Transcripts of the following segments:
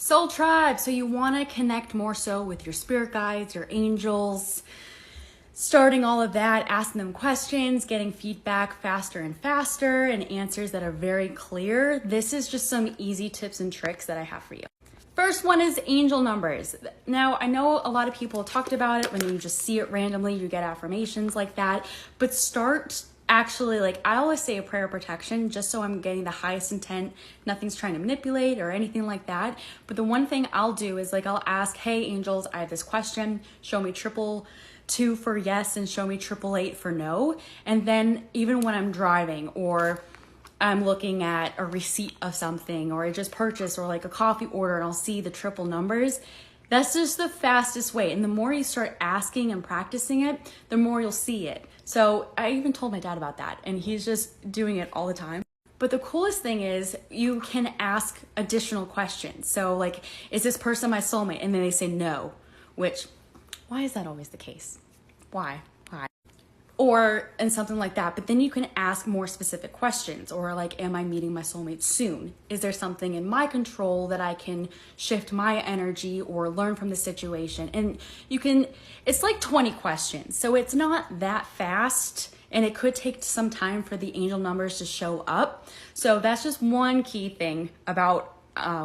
Soul Tribe, so you want to connect more so with your spirit guides, your angels, starting all of that, asking them questions, getting feedback faster and faster, and answers that are very clear. This is just some easy tips and tricks that I have for you. First one is angel numbers. Now, I know a lot of people talked about it when you just see it randomly, you get affirmations like that, but start actually, like I always say, a prayer of protection, just so I'm getting the highest intent. Nothing's trying to manipulate or anything like that. But the one thing I'll do is like, I'll ask, hey angels, I have this question, show me 222 for yes and show me 888 for no. And then even when I'm driving or I'm looking at a receipt of something or I just purchased or like a coffee order and I'll see the triple numbers, that's just the fastest way. And the more you start asking and practicing it, the more you'll see it. So I even told my dad about that and he's just doing it all the time. But the coolest thing is you can ask additional questions. So like, is this person my soulmate? And then they say no, which, why is that always the case? Why? Or, and something like that. But then you can ask more specific questions or like, am I meeting my soulmate soon? Is there something in my control that I can shift my energy or learn from the situation? And you can, it's like 20 questions. So it's not that fast and it could take some time for the angel numbers to show up. So that's just one key thing about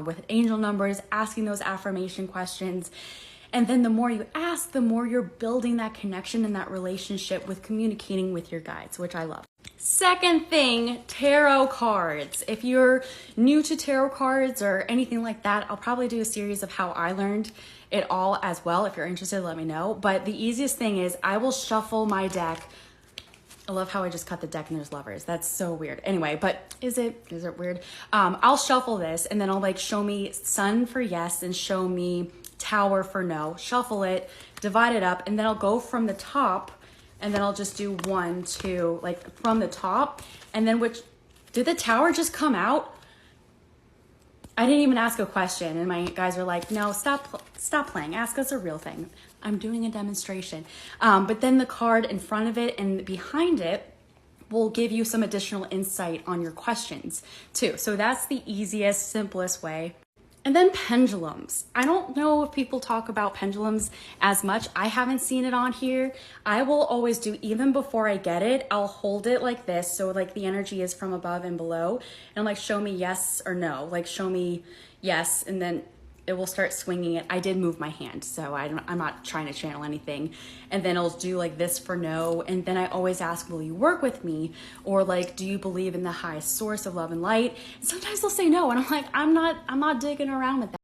with angel numbers, asking those affirmation questions. And then the more you ask, the more you're building that connection and that relationship with communicating with your guides, which I love. Second thing, tarot cards. If you're new to tarot cards or anything like that, I'll probably do a series of how I learned it all as well. If you're interested, let me know. But the easiest thing is I will shuffle my deck. I love how I just cut the deck and there's lovers. That's so weird. Anyway, but is it weird? I'll shuffle this and then I'll like show me sun for yes and show me tower for no, shuffle it, divide it up, and then I'll go from the top and then I'll just do 1, 2, like from the top. And then did the tower just come out? I didn't even ask a question and my guys are like, no, stop playing, ask us a real thing. I'm doing a demonstration. But then the card in front of it and behind it will give you some additional insight on your questions too. So that's the easiest, simplest way. And then pendulums. I don't know if people talk about pendulums as much. I haven't seen it on here. I will always do, even before I get it, I'll hold it like this. So like the energy is from above and below and like show me yes or no, like show me yes. And then it will start swinging it. I did move my hand, so I'm not trying to channel anything. And then I'll do like this for no. And then I always ask, will you work with me? Or like, do you believe in the highest source of love and light? And sometimes they'll say no. And I'm like, I'm not digging around with that.